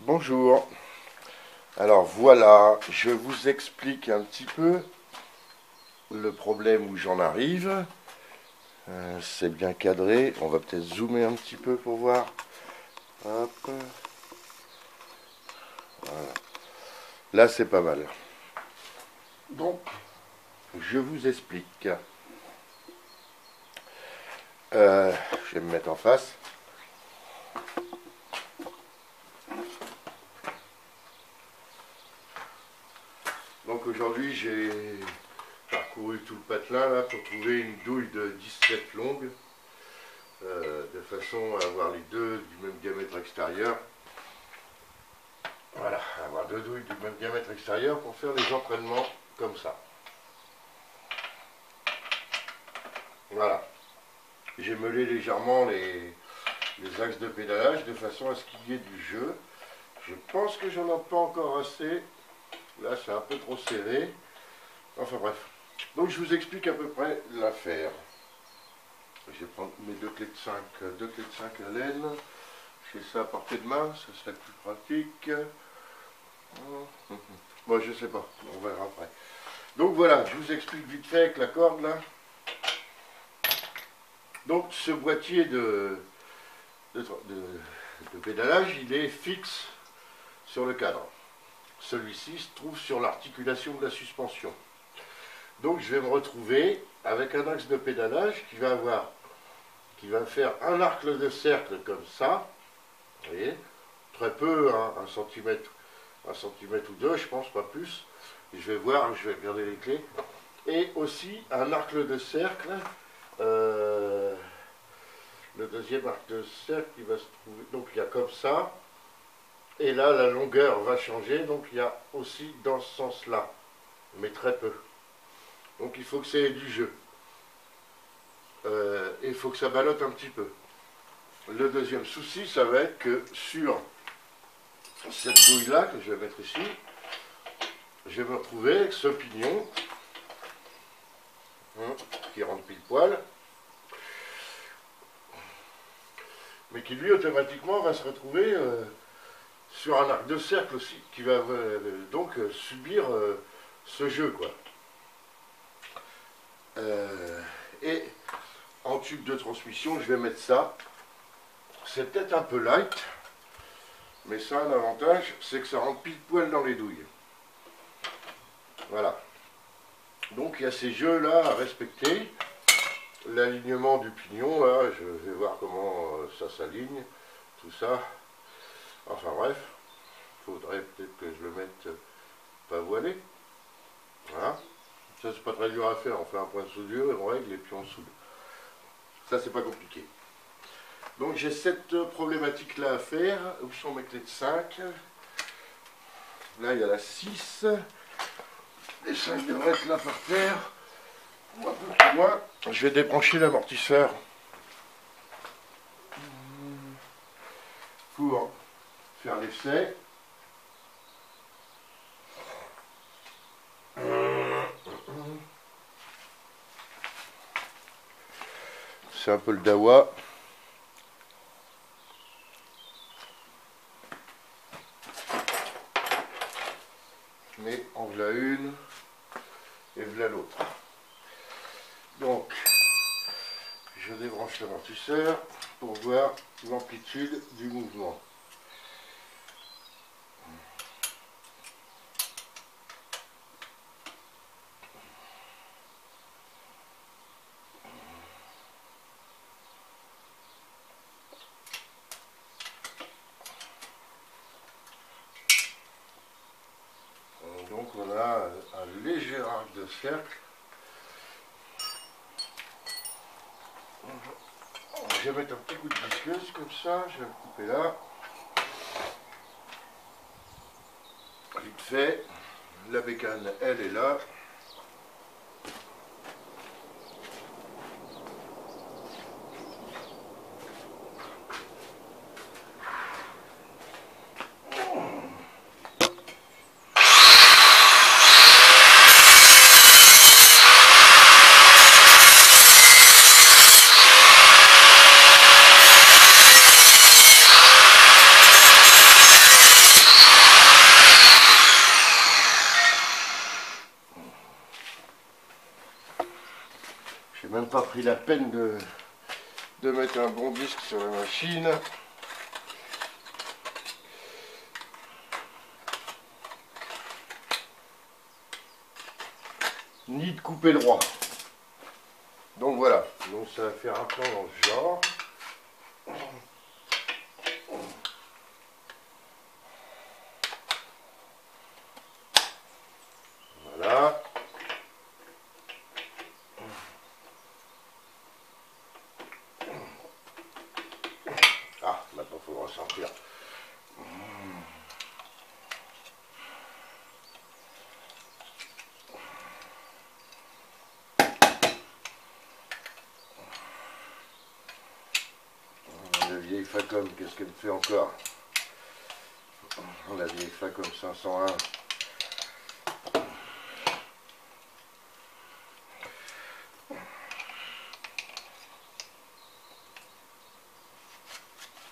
Bonjour. Alors voilà, je vous explique un petit peu le problème où j'en arrive. C'est bien cadré. On va peut-être zoomer un petit peu pour voir. Hop. Voilà. Là, c'est pas mal. Donc, je vous explique. Je vais me mettre en face. Donc aujourd'hui, j'ai parcouru tout le patelin là pour trouver une douille de 17 longues, de façon à avoir les deux du même diamètre extérieur. Voilà, avoir deux douilles du même diamètre extérieur pour faire des entraînements comme ça. Voilà. J'ai meulé légèrement les axes de pédalage de façon à ce qu'il y ait du jeu. Je pense que j'en ai pas encore assez. Là, c'est un peu trop serré. Enfin bref. Donc je vous explique à peu près l'affaire. Je vais prendre mes deux clés de 5 à laine. J'ai ça à portée de main, ça serait plus pratique. Bon, je sais pas, on verra après. Donc voilà, je vous explique vite fait avec la corde là. Donc ce boîtier de pédalage, il est fixe sur le cadre. Celui-ci se trouve sur l'articulation de la suspension. Donc je vais me retrouver avec un axe de pédalage qui va faire un arc de cercle comme ça. Vous voyez, très peu, hein, un centimètre ou deux, je pense, pas plus. Je vais voir, je vais regarder les clés. Et aussi un arc de cercle, le deuxième arc de cercle qui va se trouver, donc il y a comme ça. Et là, la longueur va changer, donc il y a aussi dans ce sens-là, mais très peu. Donc il faut que ça ait du jeu. Et il faut que ça ballotte un petit peu. Le deuxième souci, ça va être que sur cette douille-là, que je vais mettre ici, je vais me retrouver avec ce pignon, qui rentre pile poil, mais qui lui, automatiquement, va se retrouver sur un arc de cercle aussi, qui va donc subir ce jeu, quoi. Et en tube de transmission, je vais mettre ça. C'est peut-être un peu light, mais ça a un avantage, c'est que ça rentre pile poil dans les douilles. Voilà. Donc il y a ces jeux-là à respecter. L'alignement du pignon, là, je vais voir comment ça s'aligne, tout ça. Enfin bref, il faudrait peut-être que je le mette pas voilé. Voilà. Ça, c'est pas très dur à faire. On fait un point de soudure et on règle et puis on soude. Ça, c'est pas compliqué. Donc, j'ai cette problématique-là à faire. Où sont mes clés de 5? Là, il y a la 6. Les 5 devraient être là par terre. Ou un peu plus loin. Je vais débrancher l'amortisseur pour faire l'essai. C'est un peu le dawa. Mais en voilà une et voilà l'autre. Donc, je débranche l'amortisseur pour voir l'amplitude du mouvement. Donc on a un léger arc de cercle. Je vais mettre un petit coup de visqueuse comme ça, je vais le couper là. Vite fait, la bécane elle est là. même pas pris la peine de mettre un bon disque sur la machine. Ni de couper le droit. Donc voilà, donc ça va faire un plan dans ce genre. Voilà. Ah, maintenant il faut ressortir. La vieille Facom, qu'est-ce qu'elle me fait encore? La vieille Facom 501.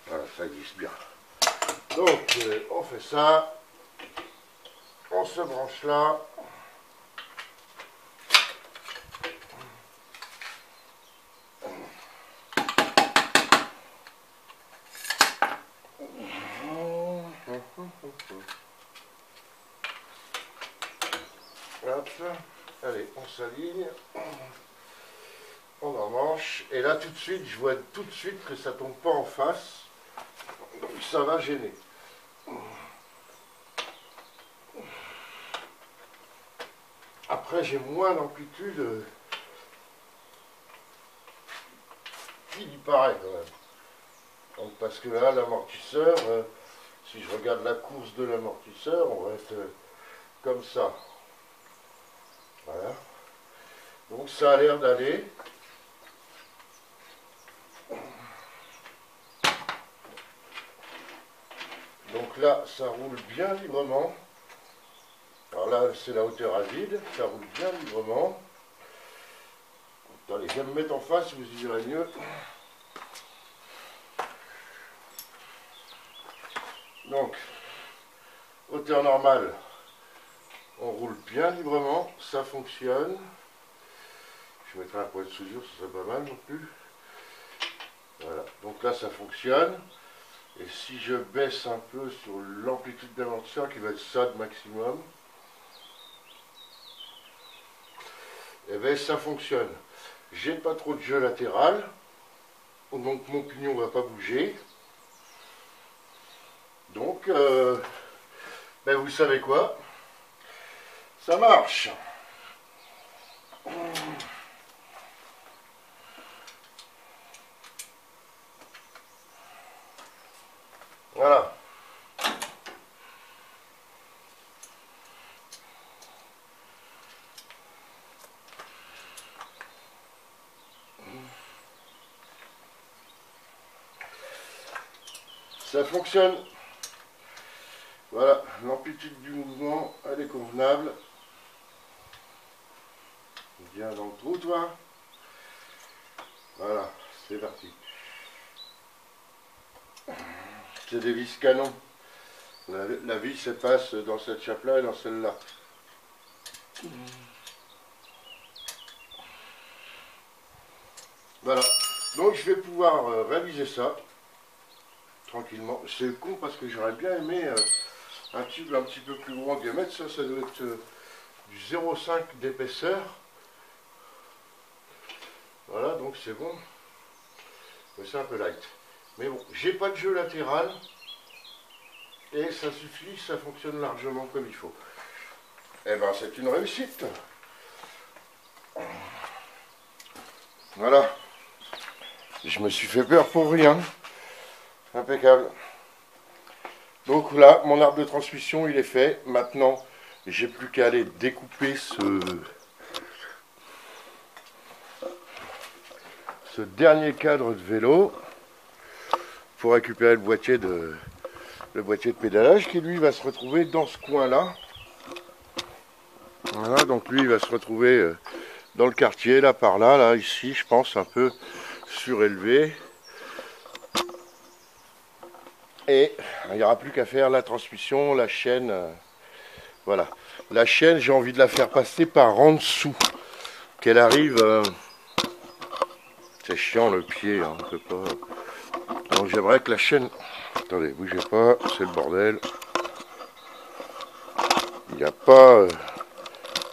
Voilà, ça glisse bien. Donc, on fait ça. On se branche là. Hop. Allez, on s'aligne. On en manche. Et là, tout de suite, je vois tout de suite que ça tombe pas en face. Donc, ça va gêner. Après, j'ai moins d'amplitude qu'il y paraît quand même. Donc, parce que là, l'amortisseur, si je regarde la course de l'amortisseur, on va être comme ça. Voilà. Donc, ça a l'air d'aller. Donc là, ça roule bien librement. Alors là, c'est la hauteur à vide, ça roule bien librement. Attendez, je vais me mettre en face, vous y verrez mieux. Donc, hauteur normale, on roule bien librement, ça fonctionne. Je mettrai un point de soudure, ce serait pas mal non plus. Voilà, donc là ça fonctionne. Et si je baisse un peu sur l'amplitude d'amortisseur, qui va être ça de maximum, et bien ça fonctionne. J'ai pas trop de jeu latéral, donc mon pignon ne va pas bouger. Donc, ben vous savez quoi, ça marche. Voilà. Ça fonctionne. Voilà, l'amplitude du mouvement, elle est convenable. Viens dans le trou, toi. Voilà, c'est parti. C'est des vis canon. La vis, elle passe dans cette chape-là et dans celle-là. Voilà. Donc je vais pouvoir réaliser ça tranquillement. C'est con parce que j'aurais bien aimé un tube un petit peu plus gros en diamètre. Ça doit être du 0,5 d'épaisseur. Voilà, donc c'est bon. Mais c'est un peu light. Mais bon, j'ai pas de jeu latéral. Et ça suffit, ça fonctionne largement comme il faut. Eh ben, c'est une réussite. Voilà. Je me suis fait peur pour rien. Impeccable. Donc là, mon arbre de transmission, il est fait. Maintenant, j'ai plus qu'à aller découper ce dernier cadre de vélo pour récupérer le boîtier de pédalage qui lui va se retrouver dans ce coin là. Voilà, donc lui il va se retrouver dans le quartier là, par là, là ici je pense un peu surélevé, et il n'y aura plus qu'à faire la transmission, la chaîne. Voilà, la chaîne j'ai envie de la faire passer par en dessous, qu'elle arrive C'est chiant le pied, hein, on peut pas. Donc j'aimerais que la chaîne. Attendez, bougez pas, c'est le bordel. Il n'y a pas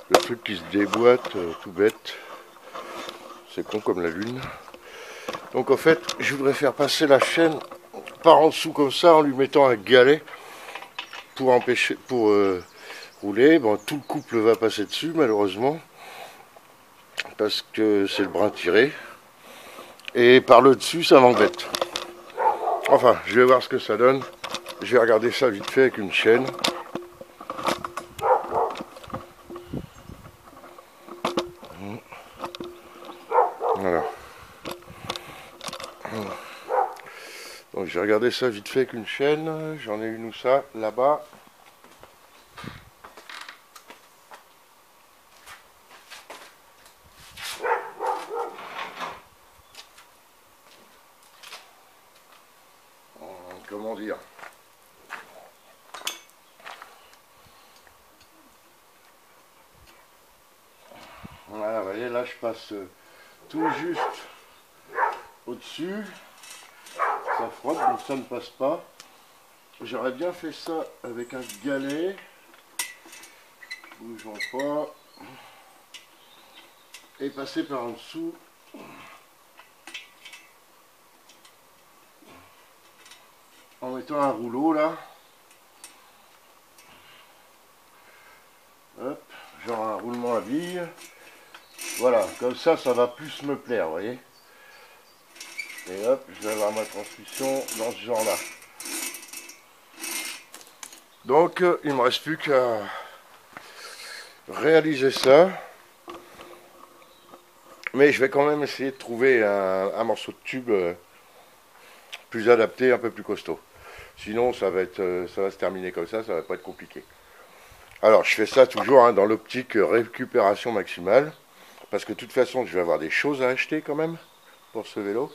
le truc qui se déboîte, tout bête. C'est con comme la lune. Donc en fait, je voudrais faire passer la chaîne par en dessous comme ça en lui mettant un galet pour empêcher, pour rouler. Bon, tout le couple va passer dessus malheureusement parce que c'est le brin tiré. Et par le dessus, ça m'embête. Enfin, je vais voir ce que ça donne. Je vais regarder ça vite fait avec une chaîne. Voilà. Donc j'ai regardé ça vite fait avec une chaîne. J'en ai une où ça, là-bas. Comment dire? Voilà, vous voyez, là je passe tout juste au-dessus. Ça frotte, donc ça ne passe pas. J'aurais bien fait ça avec un galet. Bougeons pas. Et passer par en dessous. En mettant un rouleau là. Hop, genre un roulement à billes. Voilà, comme ça va plus me plaire, vous voyez. Et hop, je vais avoir ma transmission dans ce genre-là. Donc, il ne me reste plus qu'à réaliser ça. Mais je vais quand même essayer de trouver un morceau de tube plus adapté, un peu plus costaud. Sinon, ça va se terminer comme ça va pas être compliqué. Alors, je fais ça toujours dans l'optique récupération maximale. Parce que de toute façon, je vais avoir des choses à acheter quand même pour ce vélo.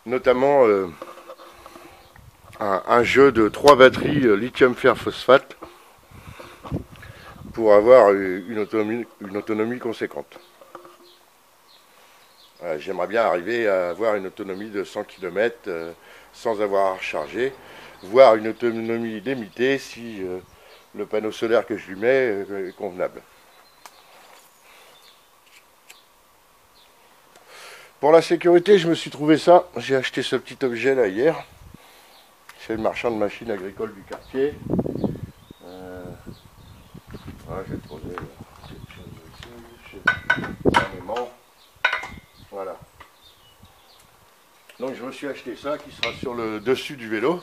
Notamment un jeu de 3 batteries lithium fer phosphate pour avoir une autonomie conséquente. J'aimerais bien arriver à avoir une autonomie de 100 km sans avoir à recharger, voire une autonomie limitée si le panneau solaire que je lui mets est convenable. Pour la sécurité, je me suis trouvé ça. J'ai acheté ce petit objet là hier. C'est le marchand de machines agricoles du quartier. Voilà, je vais le poser. Voilà. Donc je me suis acheté ça qui sera sur le dessus du vélo.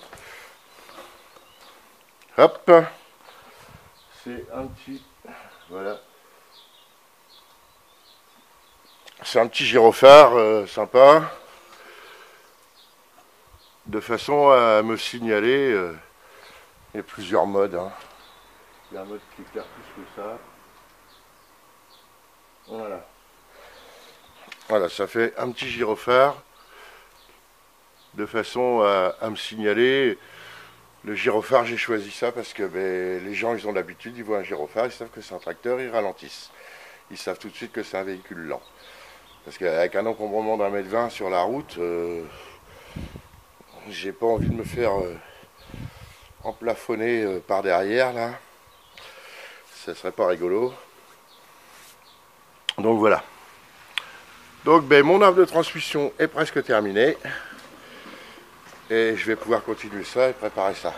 Hop. C'est un petit. Voilà. C'est un petit gyrophare sympa. De façon à me signaler. Il y a plusieurs modes. Il y a un mode qui éclaire plus que ça. Voilà. Voilà, ça fait un petit gyrophare. De façon à me signaler. Le gyrophare, j'ai choisi ça parce que les gens, ils ont l'habitude, ils voient un gyrophare, ils savent que c'est un tracteur, ils ralentissent. Ils savent tout de suite que c'est un véhicule lent. Parce qu'avec un encombrement d'1,20 m sur la route, j'ai pas envie de me faire emplafonner par derrière, là. Ça serait pas rigolo. Donc voilà. Donc mon arbre de transmission est presque terminé. Et je vais pouvoir continuer ça et préparer ça.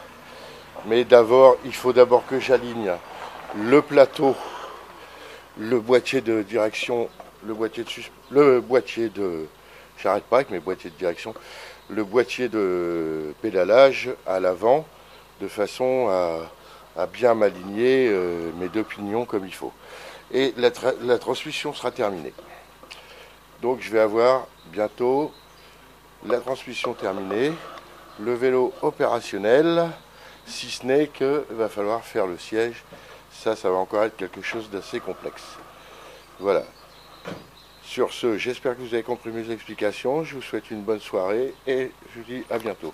Mais d'abord, il faut d'abord que j'aligne le plateau, le boîtier de direction, j'arrête pas avec mes boîtiers de direction, le boîtier de pédalage à l'avant, de façon à bien m'aligner mes deux pignons comme il faut. Et la transmission sera terminée. Donc je vais avoir bientôt la transmission terminée, le vélo opérationnel, si ce n'est qu'il va falloir faire le siège. Ça va encore être quelque chose d'assez complexe. Voilà. Sur ce, j'espère que vous avez compris mes explications. Je vous souhaite une bonne soirée et je vous dis à bientôt.